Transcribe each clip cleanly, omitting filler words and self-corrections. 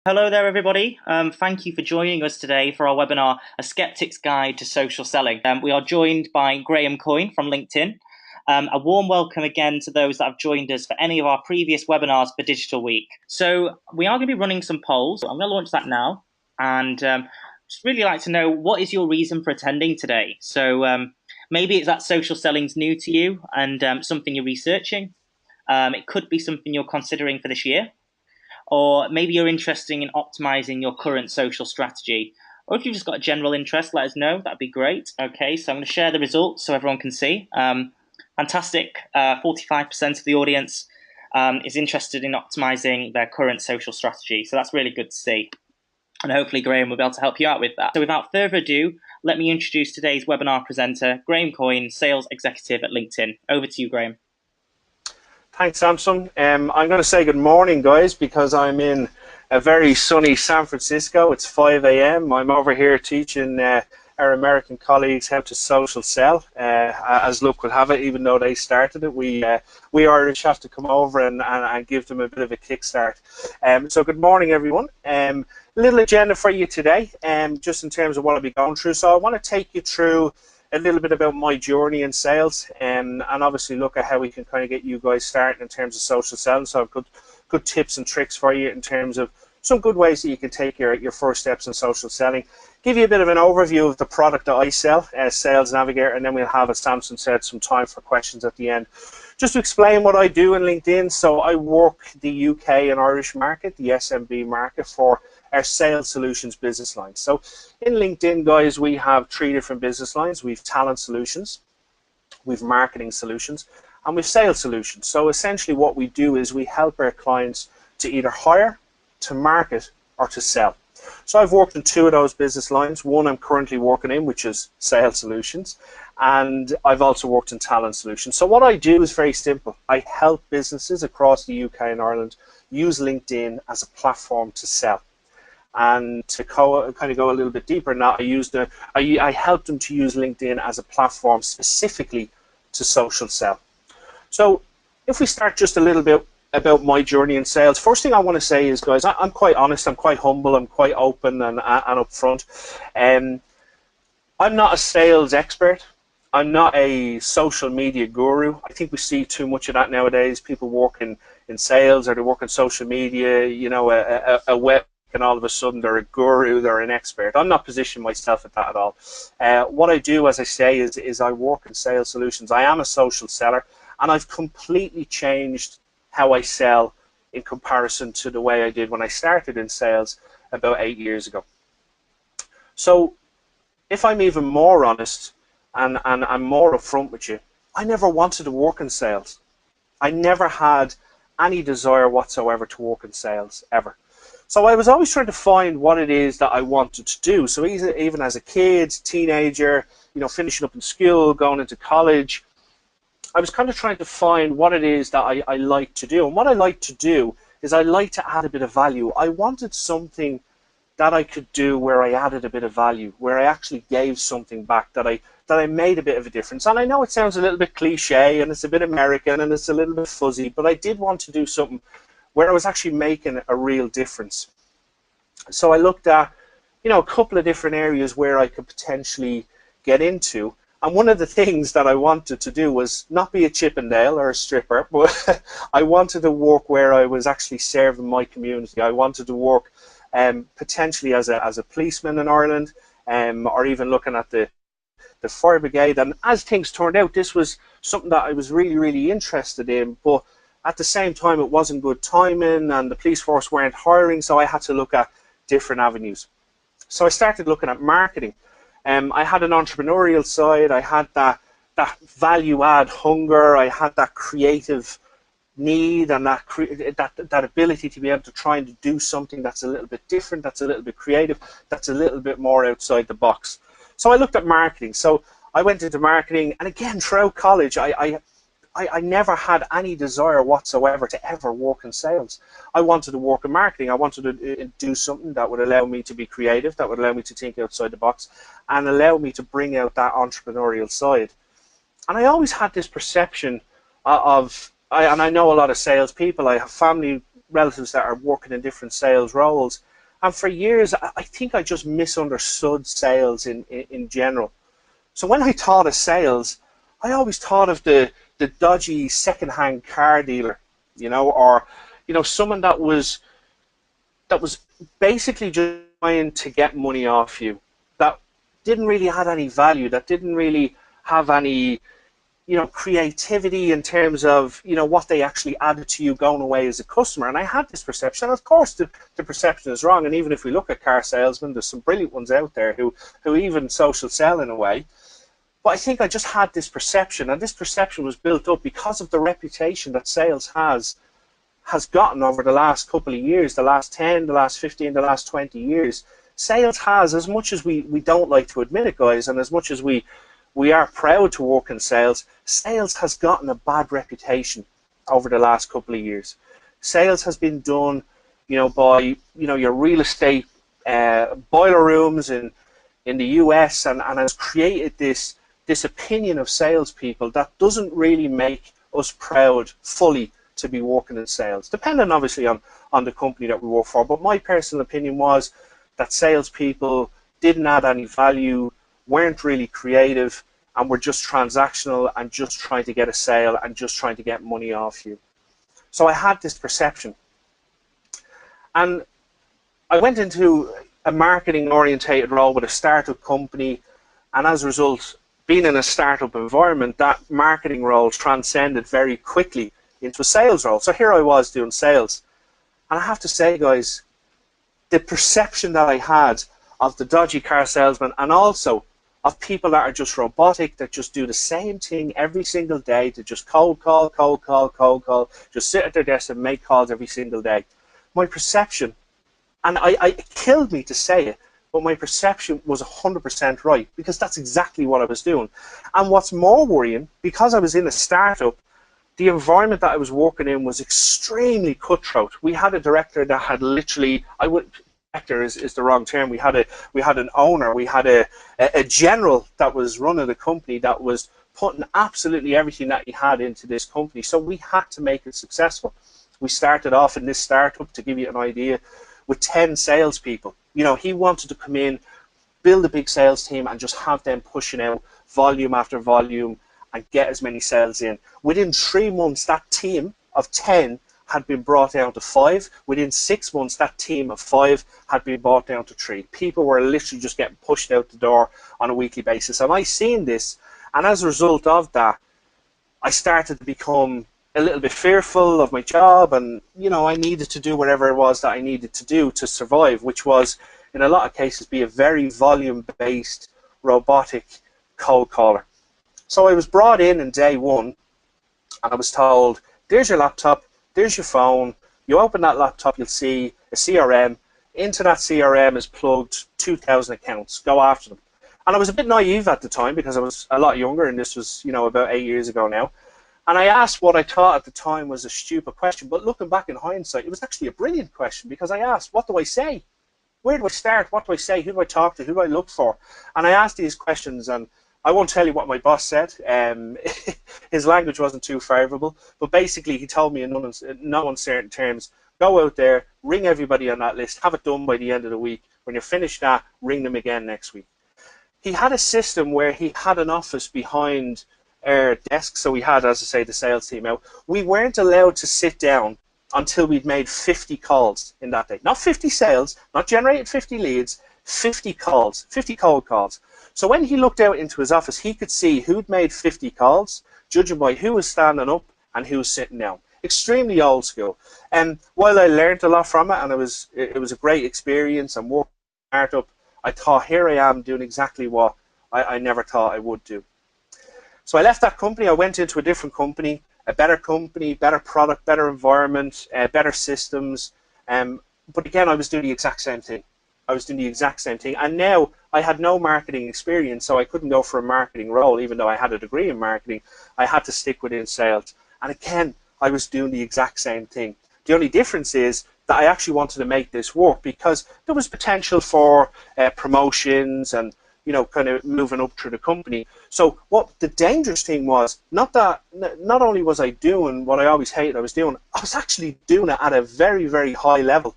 Hello there, everybody. Thank you for joining us today for our webinar, A Skeptic's Guide to Social Selling. We are joined by Graham Coyne from LinkedIn. A warm welcome again to those that have joined us for any of our previous webinars for Digital Week. So we are going to be running some polls. I'm going to launch that now. And just really like to know, what is your reason for attending today? So maybe it's that social selling's new to you and something you're researching. It could be something you're considering for this year. Or maybe you're interested in optimizing your current social strategy. Or if you've just got a general interest, let us know. That'd be great. Okay, so I'm going to share the results so everyone can see. Fantastic. 45% of the audience is interested in optimizing their current social strategy. So that's really good to see. And hopefully Graham will be able to help you out with that. So without further ado, let me introduce today's webinar presenter, Graham Coyne, Sales Executive at LinkedIn. Over to you, Graham. Thanks, Samson. I'm going to say good morning, guys, because I'm in a very sunny San Francisco. It's 5 a.m. I'm over here teaching our American colleagues how to social sell. As luck will have it, even though they started it, we Irish have to come over and give them a bit of a kickstart. So good morning, everyone. Little agenda for you today, just in terms of what I'll be going through. So I want to take you through a little bit about my journey in sales, and obviously look at how we can kind of get you guys started in terms of social selling. So I've got good tips and tricks for you in terms of some good ways that you can take your first steps in social selling. Give you a bit of an overview of the product that I sell, Sales Navigator, and then we'll have, as Samson said, some time for questions at the end. Just to explain what I do in LinkedIn, so I work the UK and Irish market, the SMB market, for our sales solutions business line. So in LinkedIn, guys, we have 3 different business lines. We've talent solutions, we've marketing solutions, and we've sales solutions. So essentially what we do is we help our clients to either hire, to market, or to sell. So I've worked in 2 of those business lines. One I'm currently working in, which is sales solutions, and I've also worked in talent solutions. So what I do is very simple. I help businesses across the UK and Ireland use LinkedIn as a platform to sell. And to kind of go a little bit deeper now, I help them to use LinkedIn as a platform specifically to social sell. So if we start just a little bit about my journey in sales, first thing I want to say is, guys, I'm quite honest, I'm quite humble, I'm quite open and upfront. I'm not a sales expert. I'm not a social media guru. I think we see too much of that nowadays. People work in sales, or they work in social media, you know, a web, and all of a sudden they're a guru, they're an expert. I'm not positioning myself at that at all. What I do, as I say, is I work in sales solutions. I am a social seller, and I've completely changed how I sell in comparison to the way I did when I started in sales about 8 years ago. So if I'm even more honest and I'm more upfront with you, I never wanted to work in sales. I never had any desire whatsoever to work in sales, ever. So I was always trying to find what it is that I wanted to do. So even as a kid, teenager, you know, finishing up in school, going into college, I was kind of trying to find what it is that I like to do. And what I like to do is I like to add a bit of value. I wanted something that I could do where I added a bit of value, where I actually gave something back, that I made a bit of a difference. And I know it sounds a little bit cliche and it's a bit American and it's a little bit fuzzy, but I did want to do something where I was actually making a real difference. So I looked at, you know, a couple of different areas where I could potentially get into. And one of the things that I wanted to do was not be a Chippendale or a stripper, but I wanted to work where I was actually serving my community. I wanted to work potentially as a policeman in Ireland, or even looking at the fire brigade. And as things turned out, this was something that I was really, really interested in, but at the same time, it wasn't good timing and the police force weren't hiring, so I had to look at different avenues. So I started looking at marketing. I had an entrepreneurial side, I had that value add hunger, I had that creative need and that ability to be able to try and do something that's a little bit different, that's a little bit creative, that's a little bit more outside the box. So I looked at marketing. So I went into marketing, and again, throughout college, I never had any desire whatsoever to ever work in sales. I wanted to work in marketing. I wanted to do something that would allow me to be creative, that would allow me to think outside the box, and allow me to bring out that entrepreneurial side. And I always had this perception and I know a lot of salespeople. I have family relatives that are working in different sales roles, And for years, I think I just misunderstood sales in general. So when I thought of sales, I always thought of the dodgy second-hand car dealer, or someone that was basically just trying to get money off you, that didn't really have any value, that didn't really have any creativity in terms of what they actually added to you going away as a customer. And I had this perception. Of course, the perception is wrong. And even if we look at car salesmen, there's some brilliant ones out there who even social sell in a way. But I think I just had this perception, and this perception was built up because of the reputation that sales has gotten over the last couple of years, the last 10, the last 15, the last 20 years. Sales has, as much as we don't like to admit it, guys, and as much as we are proud to work in sales, sales has gotten a bad reputation over the last couple of years. Sales has been done, by your real estate boiler rooms in the US, and has created this opinion of salespeople that doesn't really make us proud fully to be working in sales, depending obviously on the company that we work for. But my personal opinion was that salespeople didn't add any value, weren't really creative, and were just transactional and just trying to get a sale and just trying to get money off you. So I had this perception. And I went into a marketing orientated role with a startup company, and as a result, being in a startup environment, that marketing role transcended very quickly into a sales role. So here I was doing sales. And I have to say, guys, the perception that I had of the dodgy car salesman, and also of people that are just robotic, that just do the same thing every single day, to just cold call, just sit at their desk and make calls every single day. My perception, and it killed me to say it, but my perception was 100% right, because that's exactly what I was doing. And what's more worrying, because I was in a startup, the environment that I was working in was extremely cutthroat. We had a director that had literally, director is the wrong term. We had an owner, we had a general that was running the company, that was putting absolutely everything that he had into this company. So we had to make it successful. We started off in this startup, to give you an idea, with 10 salespeople. He wanted to come in, build a big sales team, and just have them pushing out volume after volume and get as many sales in. Within 3 months, that team of 10 had been brought down to 5. Within 6 months, that team of 5 had been brought down to 3. People were literally just getting pushed out the door on a weekly basis. And I seen this, and as a result of that, I started to become a little bit fearful of my job, and I needed to do whatever it was that I needed to do to survive, which was, in a lot of cases, be a very volume-based, robotic cold caller. So I was brought in day one, and I was told, there's your laptop, there's your phone, you open that laptop, you'll see a CRM. Into that CRM is plugged 2,000 accounts. Go after them. And I was a bit naive at the time, because I was a lot younger, and this was about 8 years ago now. And I asked what I thought at the time was a stupid question, but looking back in hindsight, it was actually a brilliant question, because I asked, what do I say? Where do I start? What do I say? Who do I talk to? Who do I look for? And I asked these questions, and I won't tell you what my boss said. His language wasn't too favourable, but basically he told me in no uncertain terms, go out there, ring everybody on that list, have it done by the end of the week. When you're finished that, ring them again next week. He had a system where he had an office behind our desk, so we had, as I say, the sales team out. We weren't allowed to sit down until we'd made 50 calls in that day. Not 50 sales, not generated 50 leads, 50 calls, 50 cold calls. So when he looked out into his office, he could see who'd made 50 calls, judging by who was standing up and who was sitting down. Extremely old school. And while I learned a lot from it, and it was a great experience, and working hard up, I thought, here I am doing exactly what I never thought I would do. So I left that company. I went into a different company, better product, better environment, better systems. But again, I was doing the exact same thing. And now I had no marketing experience, so I couldn't go for a marketing role, even though I had a degree in marketing. I had to stick within sales. And again, I was doing the exact same thing. The only difference is that I actually wanted to make this work, because there was potential for promotions and kind of moving up through the company. So what the dangerous thing was, not only was I doing what I always hated I was doing, I was actually doing it at a very, very high level.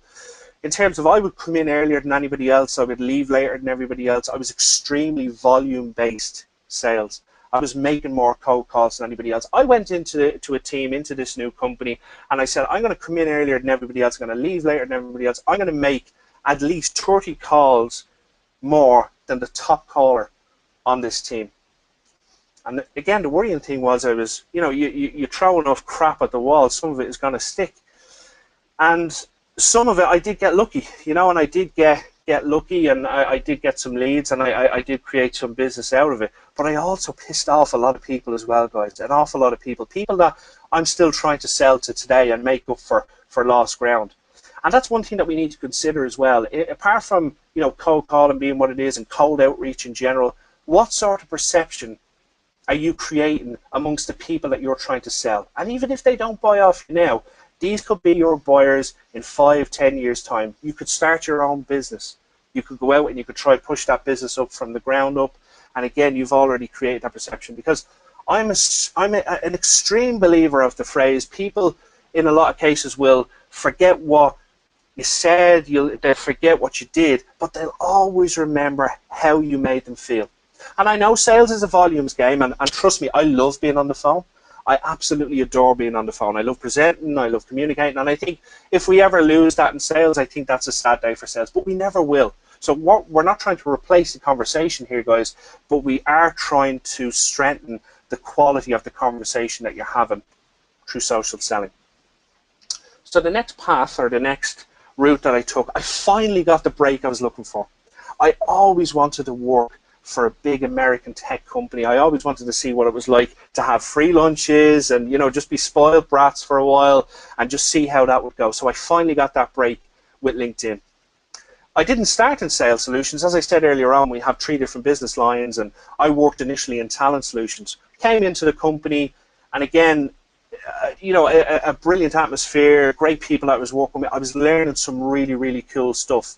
in terms of I would come in earlier than anybody else, I would leave later than everybody else. I was extremely volume-based sales. I was making more cold calls than anybody else. I went into a team, into this new company, and I said, I'm going to come in earlier than everybody else. I'm going to leave later than everybody else. I'm going to make at least 30 calls more than the top caller on this team. And again, the worrying thing was you throw enough crap at the wall, some of it is going to stick. And some of it I did get lucky, and I did get lucky, and I did get some leads, and I did create some business out of it. But I also pissed off a lot of people as well, guys. An awful lot of people that I'm still trying to sell to today and make up for lost ground. And that's one thing that we need to consider as well. Apart from cold calling being what it is and cold outreach in general, what sort of perception are you creating amongst the people that you're trying to sell? And even if they don't buy off you now, these could be your buyers in 5-10 years time. You could start your own business. You could go out and you could try to push that business up from the ground up. And again, you've already created that perception. Because I'm an extreme believer of the phrase, people in a lot of cases will forget what you said, they'll forget what you did, but they'll always remember how you made them feel. And I know sales is a volumes game, and trust me, I love being on the phone. I absolutely adore being on the phone. I love presenting, I love communicating, and I think if we ever lose that in sales, I think that's a sad day for sales, but we never will. So we're not trying to replace the conversation here, guys, but we are trying to strengthen the quality of the conversation that you're having through social selling. So the next path, or the next route that I took, I finally got the break I was looking for. I always wanted to work for a big American tech company. I always wanted to see what it was like to have free lunches and just be spoiled brats for a while and just see how that would go. So I finally got that break with LinkedIn. I didn't start in sales solutions. As I said earlier on, we have 3 different business lines, and I worked initially in talent solutions. Came into the company, and again, a brilliant atmosphere, great people I was working with. I was learning some really, really cool stuff.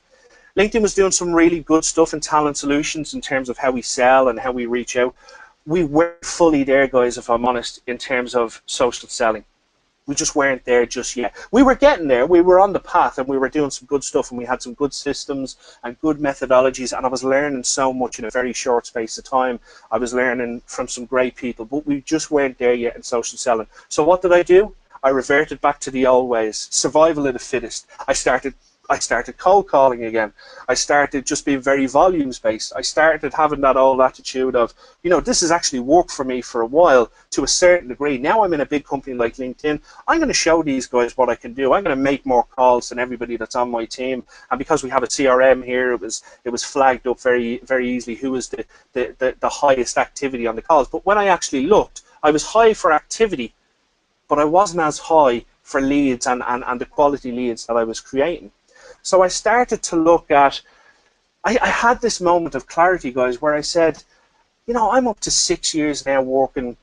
LinkedIn was doing some really good stuff in talent solutions in terms of how we sell and how we reach out. We weren't fully there, guys, if I'm honest, in terms of social selling. We just weren't there just yet. We were getting there. We were on the path, and we were doing some good stuff, and we had some good systems and good methodologies, and I was learning so much in a very short space of time. I was learning from some great people, but we just weren't there yet in social selling. So what did I do? I reverted back to the old ways. Survival of the fittest. I started cold calling again. I started just being very volumes based. I started having that old attitude of, this has actually worked for me for a while to a certain degree. Now I'm in a big company like LinkedIn. I'm going to show these guys what I can do. I'm going to make more calls than everybody that's on my team. And because we have a CRM here, it was flagged up very, very easily who was the highest activity on the calls. But when I actually looked, I was high for activity, but I wasn't as high for leads and the quality leads that I was creating. So I started to look at, I had this moment of clarity, guys, where I said, I'm up to 6 years now working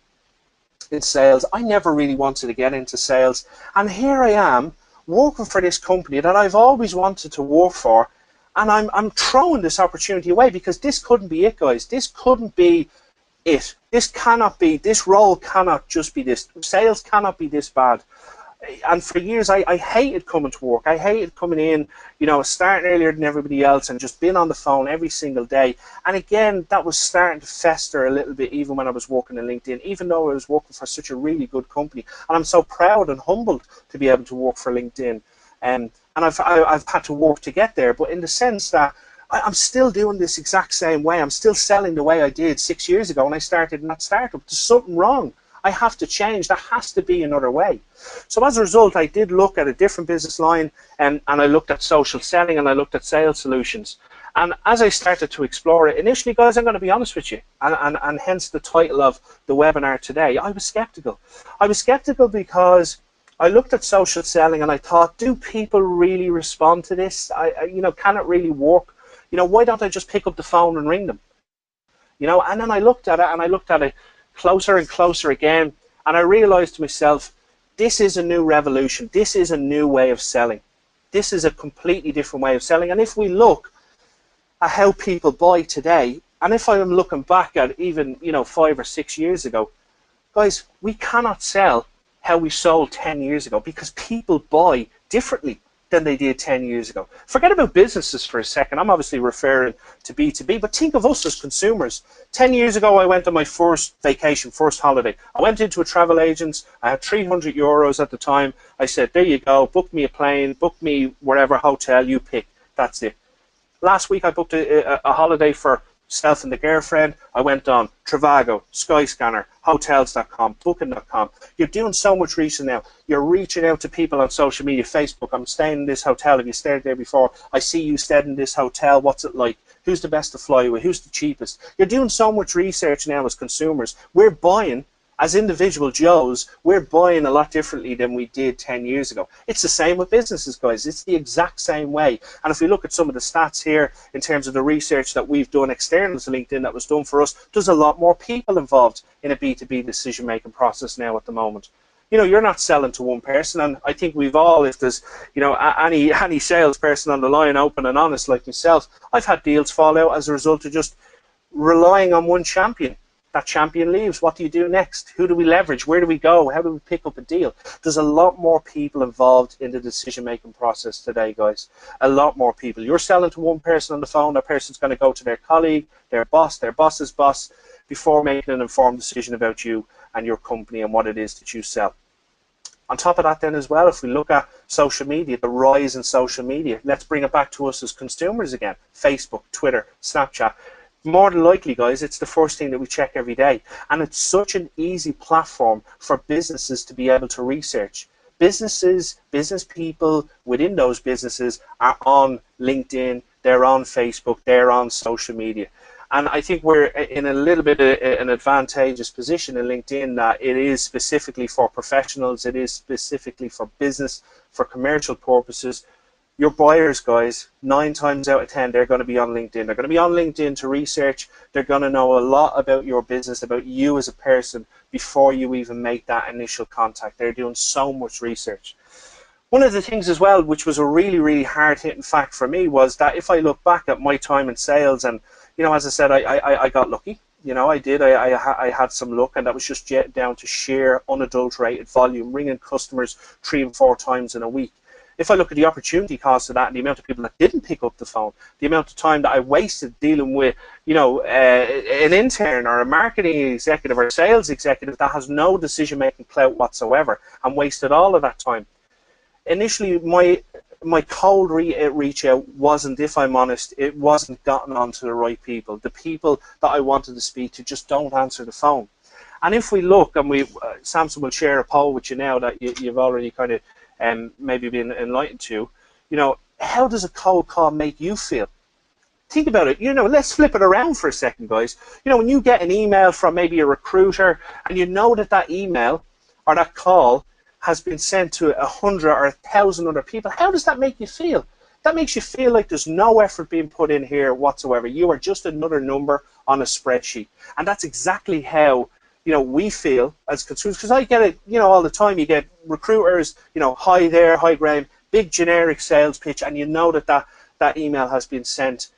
in sales. I never really wanted to get into sales. And here I am working for this company that I've always wanted to work for. And I'm throwing this opportunity away because this couldn't be it, guys. This couldn't be it. This role cannot just be this. Sales cannot be this bad. And for years, I hated coming to work. I hated coming in, starting earlier than everybody else and just being on the phone every single day. And again, that was starting to fester a little bit even when I was working in LinkedIn, even though I was working for such a really good company. And I'm so proud and humbled to be able to work for LinkedIn. And I've had to work to get there, but in the sense that I'm still doing this exact same way. I'm still selling the way I did 6 years ago when I started in that startup. There's something wrong. I have to change. There has to be another way. So as a result, I did look at a different business line, and I looked at social selling, and I looked at sales solutions. And as I started to explore it, initially, guys, I'm going to be honest with you, and hence the title of the webinar today, I was skeptical. I was skeptical because I looked at social selling and I thought, do people really respond to this? Can it really work? Why don't I just pick up the phone and ring them? And then I looked at it closer and closer again, and I realized to myself, this is a new revolution. This is a new way of selling. This is a completely different way of selling. And if we look at how people buy today, and if I'm looking back at even 5 or 6 years ago, guys, we cannot sell how we sold 10 years ago because people buy differently. than they did 10 years ago. Forget about businesses for a second. I'm obviously referring to B2B, but think of us as consumers. 10 years ago, I went on my first vacation, first holiday. I went into a travel agent. I had €300 at the time. I said, there you go, book me a plane, book me wherever hotel you pick. That's it. Last week, I booked a holiday for myself and the girlfriend. I went on Trivago, Skyscanner, hotels.com, booking.com. You're doing so much research now. You're reaching out to people on social media, Facebook. I'm staying in this hotel. Have you stayed there before? I see you stayed in this hotel. What's it like? Who's the best to fly with? Who's the cheapest? You're doing so much research now as consumers. We're buying, as individual Joes, we're buying a lot differently than we did 10 years ago. It's the same with businesses, guys. It's the exact same way. And if we look at some of the stats here in terms of the research that we've done external to LinkedIn that was done for us, there's a lot more people involved in a B2B decision-making process now at the moment. You know, you're not selling to one person, and I think we've all, if there's, you know, any salesperson on the line, open and honest like myself, I've had deals fall out as a result of just relying on one champion. That champion leaves. What do you do next? Who do we leverage? Where do we go? How do we pick up a deal? There's a lot more people involved in the decision-making process today, guys. A lot more people. You're selling to one person on the phone. That person's going to go to their colleague, their boss's boss, before making an informed decision about you and your company and what it is that you sell. On top of that then as well, if we look at social media, the rise in social media, let's bring it back to us as consumers again. Facebook, Twitter, Snapchat. More than likely, guys, it's the first thing that we check every day. And it's such an easy platform for businesses to be able to research. Businesses, business people within those businesses are on LinkedIn, they're on Facebook, they're on social media. And I think we're in a little bit of an advantageous position in LinkedIn that it is specifically for professionals, it is specifically for business, for commercial purposes. Your buyers, guys, 9 times out of 10, they're going to be on LinkedIn. They're going to be on LinkedIn to research. They're going to know a lot about your business, about you as a person, before you even make that initial contact. They're doing so much research. One of the things as well, which was a really, really hard-hitting fact for me, was that if I look back at my time in sales, and, you know, as I said, I got lucky. You know, I did. I had some luck, and that was just down to sheer, unadulterated volume, ringing customers 3 and 4 times in a week. If I look at the opportunity cost of that and the amount of people that didn't pick up the phone, the amount of time that I wasted dealing with, you know, an intern or a marketing executive or a sales executive that has no decision-making clout whatsoever, and wasted all of that time. Initially, my cold reach out wasn't, if I'm honest, it wasn't gotten onto the right people. The people that I wanted to speak to just don't answer the phone. And if we look, and Samson will share a poll with you now that you've already kind of maybe been enlightened to, you know, how does a cold call make you feel? Think about it. You know, let's flip it around for a second, guys. You know, when you get an email from maybe a recruiter, and you know that email or that call has been sent to 100 or 1,000 other people, how does that make you feel? That makes you feel like there's no effort being put in here whatsoever. You are just another number on a spreadsheet. And that's exactly how, you know, we feel as consumers, because I get it, you know, all the time. You get recruiters, you know, hi there, hi Graham, big generic sales pitch, and you know that email has been sent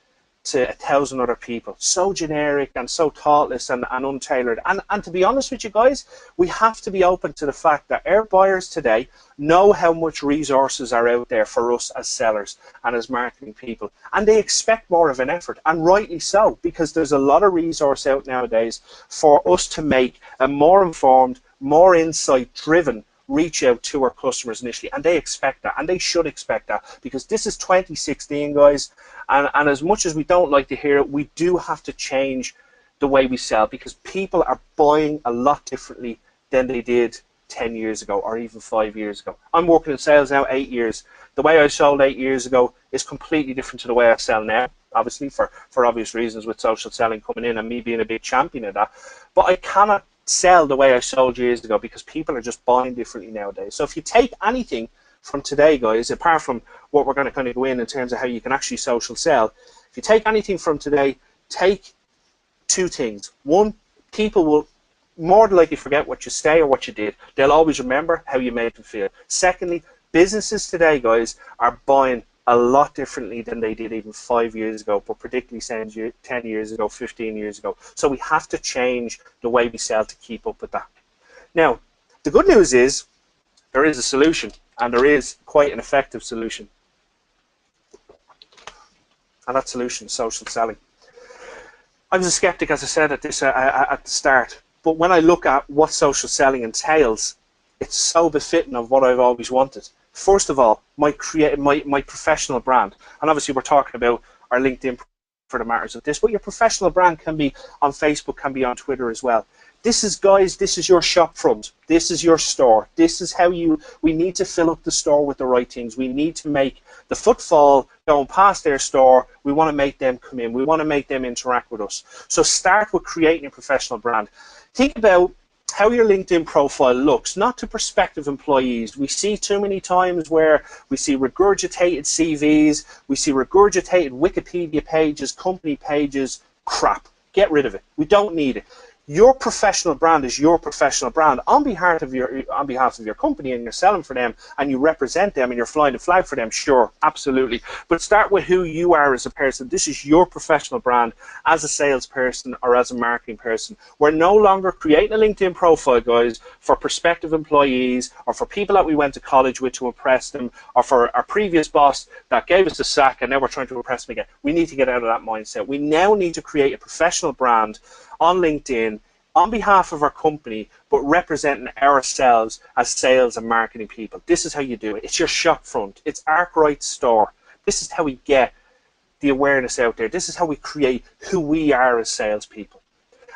to 1,000 other people. So generic and so thoughtless and untailored. And to be honest with you guys, we have to be open to the fact that our buyers today know how much resources are out there for us as sellers and as marketing people. And they expect more of an effort, and rightly so, because there's a lot of resource out nowadays for us to make a more informed, more insight-driven reach out to our customers initially, and they expect that, and they should expect that, because this is 2016, guys, and as much as we don't like to hear it, we do have to change the way we sell, because people are buying a lot differently than they did 10 years ago or even 5 years ago. I'm working in sales now 8 years. The way I sold 8 years ago is completely different to the way I sell now, obviously for obvious reasons, with social selling coming in and me being a big champion of that. But I cannot sell the way I sold years ago, because people are just buying differently nowadays. So if you take anything from today, guys, apart from what we're going to kind of go in terms of how you can actually social sell, if you take anything from today, take 2 things. One, people will more than likely forget what you say or what you did. They'll always remember how you made them feel. Secondly, businesses today, guys, are buying a lot differently than they did even 5 years ago, but particularly 10 years ago, 15 years ago. So we have to change the way we sell to keep up with that. Now, the good news is there is a solution, and there is quite an effective solution. and that solution is social selling. I was a skeptic, as I said at the start, but when I look at what social selling entails, it's so befitting of what I've always wanted. First of all, my professional brand, and obviously we're talking about our LinkedIn for the matters of this, but your professional brand can be on Facebook, can be on Twitter as well. This is, guys, this is your shop front. This is your store. This is how we need to fill up the store with the right things. We need to make the footfall going past their store. We want to make them come in. We want to make them interact with us. So start with creating a professional brand. Think about how your LinkedIn profile looks, not to prospective employees. We see too many times where we see regurgitated CVs, we see regurgitated Wikipedia pages, company pages. Crap. Get rid of it. We don't need it. Your professional brand is your professional brand on behalf of your company, and you're selling for them and you represent them and you're flying the flag for them. Sure, absolutely. But start with who you are as a person. This is your professional brand as a salesperson or as a marketing person. We're no longer creating a LinkedIn profile, guys, for prospective employees or for people that we went to college with to impress them, or for our previous boss that gave us the sack and now we're trying to impress them again. We need to get out of that mindset. We now need to create a professional brand on LinkedIn on behalf of our company, but representing ourselves as sales and marketing people. This is how you do it. It's your shop front. It's Arkwright's store. This is how we get the awareness out there. This is how we create who we are as salespeople.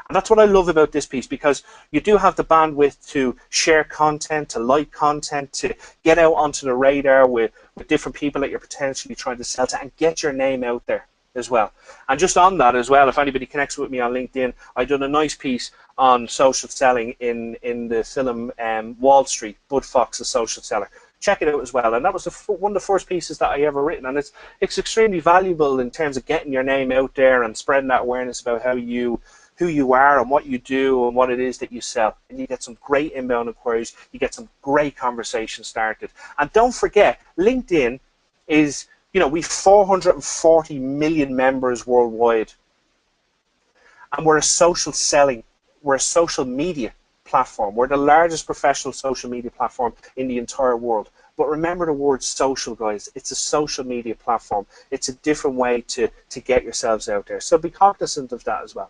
And that's what I love about this piece, because you do have the bandwidth to share content, to like content, to get out onto the radar with different people that you're potentially trying to sell to, and get your name out there as well. And just on that as well, if anybody connects with me on LinkedIn, I've done a nice piece on social selling in the film Wall Street, Bud Fox's Social Seller. Check it out as well. And that was one of the first pieces that I ever written, and it's extremely valuable in terms of getting your name out there and spreading that awareness about who you are and what you do and what it is that you sell. And you get some great inbound inquiries, you get some great conversations started. And don't forget, LinkedIn is, we've 440 million members worldwide. And we're a social media platform. We're the largest professional social media platform in the entire world. But remember the word social, guys. It's a social media platform. It's a different way to get yourselves out there. So be cognizant of that as well.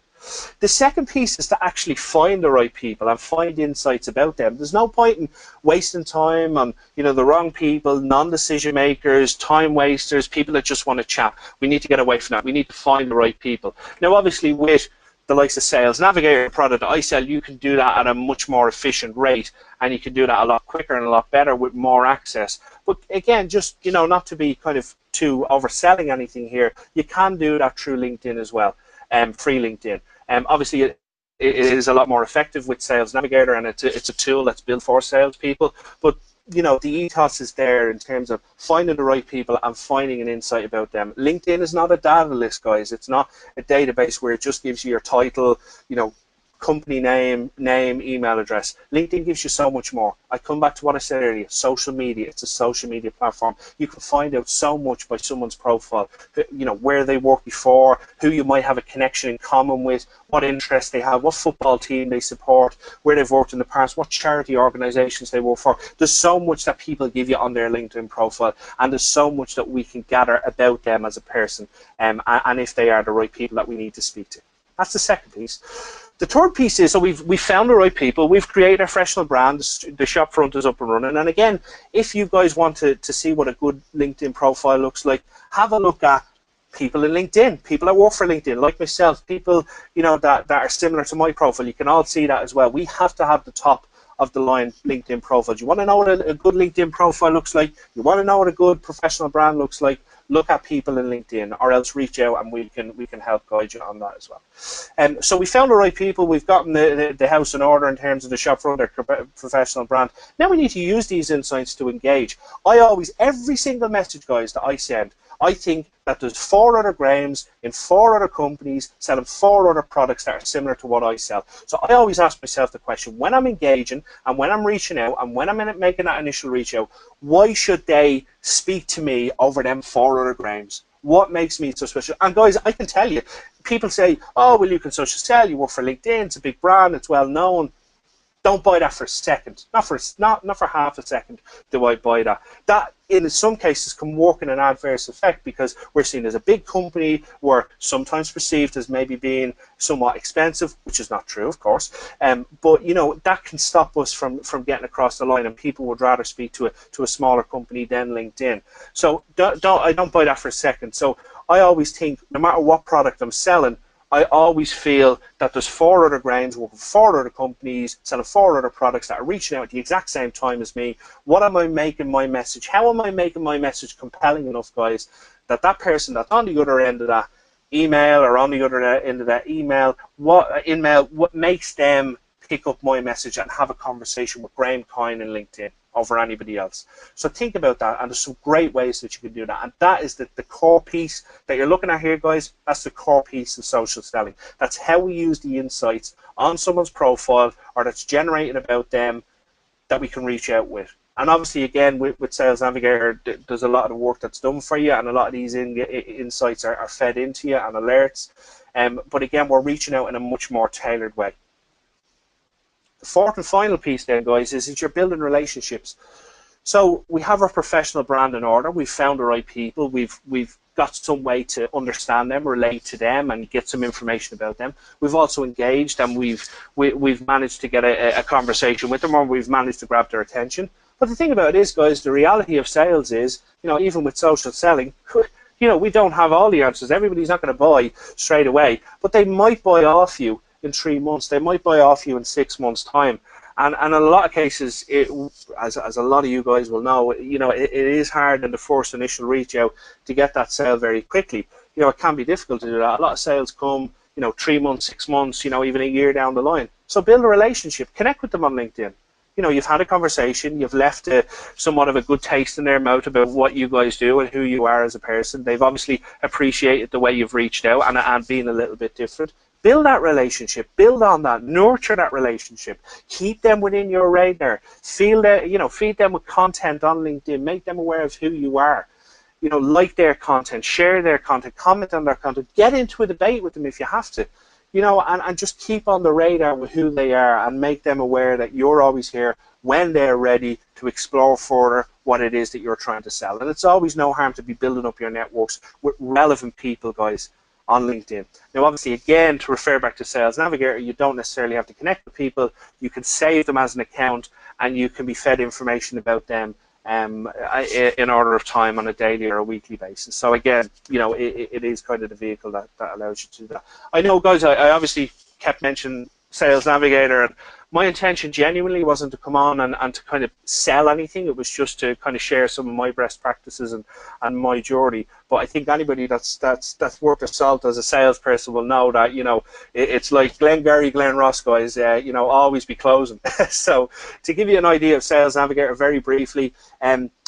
The second piece is to actually find the right people and find insights about them. There's no point in wasting time on the wrong people, non-decision makers, time wasters, people that just want to chat. We need to get away from that. We need to find the right people. Now, obviously, with the likes of Sales Navigator product that I sell, you can do that at a much more efficient rate, and you can do that a lot quicker and a lot better with more access. But again, just not to be kind of too overselling anything here, you can do that through LinkedIn as well, free LinkedIn. Obviously, it is a lot more effective with Sales Navigator, and it's a tool that's built for salespeople. But the ethos is there in terms of finding the right people and finding an insight about them. LinkedIn is not a data list, guys. It's not a database where it just gives you your title, company name, email address. LinkedIn gives you so much more. I come back to what I said earlier, social media. It's a social media platform. You can find out so much by someone's profile, where they worked before, who you might have a connection in common with, what interests they have, what football team they support, where they've worked in the past, what charity organizations they work for. There's so much that people give you on their LinkedIn profile, and there's so much that we can gather about them as a person, and if they are the right people that we need to speak to. That's the second piece. The third piece is, so we've found the right people, we've created a professional brand, the shop front is up and running. And again, if you guys want to see what a good LinkedIn profile looks like, have a look at people in LinkedIn, people that work for LinkedIn, like myself, people that are similar to my profile. You can all see that as well. We have to have the top of the line LinkedIn profiles. You want to know what a good LinkedIn profile looks like? You want to know what a good professional brand looks like? Look at people in LinkedIn, or else reach out and we can help guide you on that as well. So we found the right people. We've gotten the house in order in terms of the shop front, our professional brand. Now we need to use these insights to engage. Every single message, guys, that I send, I think that there's 4 other Grahams in 4 other companies selling 4 other products that are similar to what I sell. So I always ask myself the question, when I'm engaging and when I'm reaching out and when I'm making that initial reach out, why should they speak to me over them 4 other Grahams? What makes me so special? And guys, I can tell you, people say, oh, well, you can social sell, you work for LinkedIn, it's a big brand, it's well known. Don't buy that for a second. Not for half a second do I buy that. That in some cases can work in an adverse effect because we're seen as a big company. We're sometimes perceived as maybe being somewhat expensive, which is not true, of course. But you know that can stop us from getting across the line, and people would rather speak to a smaller company than LinkedIn. So I don't buy that for a second. So I always think no matter what product I'm selling, I always feel that there's 4 other grains working for 4 other companies selling 4 other products that are reaching out at the exact same time as me. What am I making my message? How am I making my message compelling enough, guys, that that person that's on the other end of that email or on the other end of that what makes them pick up my message and have a conversation with Graham Coyne and LinkedIn over anybody else. So think about that, and there's some great ways that you can do that, and that is the core piece that you're looking at here, guys. That's the core piece of social selling. That's how we use the insights on someone's profile or that's generated about them that we can reach out with. And obviously, again, with Sales Navigator, there's a lot of the work that's done for you, and a lot of these insights are fed into you and alerts. But again, we're reaching out in a much more tailored way. The fourth and final piece then, guys, is you're building relationships. So we have our professional brand in order. We've found the right people. We've got some way to understand them, relate to them, and get some information about them. We've also engaged, and we've managed to get a conversation with them, or we've managed to grab their attention. But the thing about it is, guys, the reality of sales is, you know, even with social selling, you know, we don't have all the answers. Everybody's not going to buy straight away, but they might buy off you in 3 months. They might buy off you in 6 months' time. And in a lot of cases, as a lot of you guys will know, you know, it is hard in the first initial reach out to get that sale very quickly. You know, it can be difficult to do that. A lot of sales come, you know, 3 months, 6 months, you know, even a year down the line. So build a relationship, connect with them on LinkedIn. You know, you've had a conversation, you've left somewhat of a good taste in their mouth about what you guys do and who you are as a person. They've obviously appreciated the way you've reached out and been a little bit different. Build that relationship, build on that, nurture that relationship, keep them within your radar, feed them with content on LinkedIn, make them aware of who you are, you know, like their content, share their content, comment on their content, get into a debate with them if you have to, you know, and just keep on the radar with who they are and make them aware that you're always here when they're ready to explore further what it is that you're trying to sell. And it's always no harm to be building up your networks with relevant people, guys, on LinkedIn. Now, obviously, again, to refer back to Sales Navigator, you don't necessarily have to connect with people. You can save them as an account, and you can be fed information about them in order of time on a daily or a weekly basis. So again, you know, it is kind of the vehicle that allows you to do that. I know, guys, I obviously kept mentioning Sales Navigator, and my intention genuinely wasn't to come on and to kind of sell anything. It was just to kind of share some of my best practices and my journey. But I think anybody that's worth their salt as a salesperson will know that, you know, it's like Glengarry, Glen Ross, guys, you know, always be closing. So to give you an idea of Sales Navigator very briefly,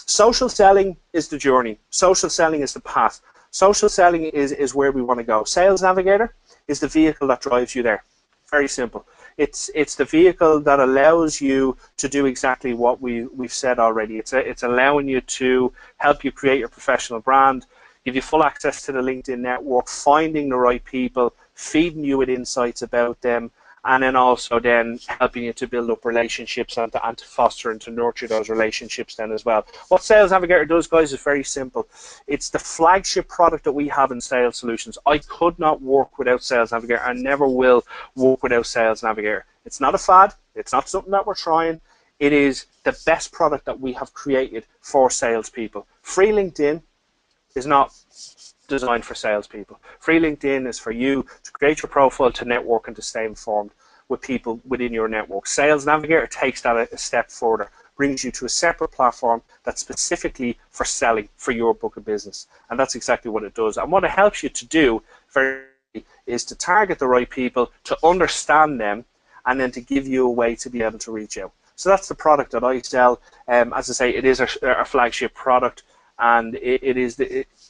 social selling is the journey. Social selling is the path. Social selling is where we want to go. Sales Navigator is the vehicle that drives you there. Very simple. It's the vehicle that allows you to do exactly what we've said already. It's allowing you to help you create your professional brand, give you full access to the LinkedIn network, finding the right people, feeding you with insights about them, and then also then helping you to build up relationships and to foster and to nurture those relationships then as well. What Sales Navigator does, guys, is very simple. It's the flagship product that we have in Sales Solutions. I could not work without Sales Navigator. I never will work without Sales Navigator. It's not a fad. It's not something that we're trying. It is the best product that we have created for salespeople. Free LinkedIn is not designed for salespeople. Free LinkedIn is for you to create your profile, to network, and to stay informed with people within your network. Sales Navigator takes that a step further, brings you to a separate platform that's specifically for selling for your book of business. And that's exactly what it does. And what it helps you to do is to target the right people, to understand them, and then to give you a way to be able to reach out. So that's the product that I sell. As I say, it is our flagship product, and it is,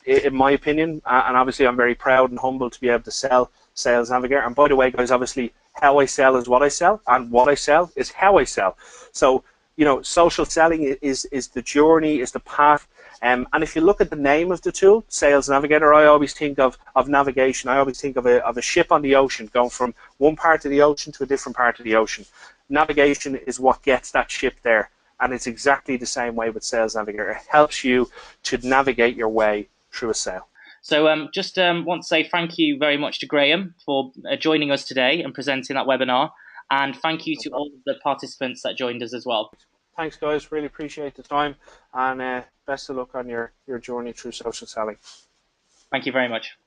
in my opinion, and obviously I'm very proud and humbled to be able to sell Sales Navigator. And by the way, guys, obviously how I sell is what I sell, and what I sell is how I sell. So, you know, social selling is the journey, is the path. And if you look at the name of the tool, Sales Navigator, I always think of navigation. I always think of a ship on the ocean going from one part of the ocean to a different part of the ocean. Navigation is what gets that ship there. And it's exactly the same way with Sales Navigator. It helps you to navigate your way through a sale. So just want to say thank you very much to Graham for joining us today and presenting that webinar. And thank you No to problem. all of the participants that joined us as well. Thanks, guys. Really appreciate the time. And best of luck on your journey through social selling. Thank you very much.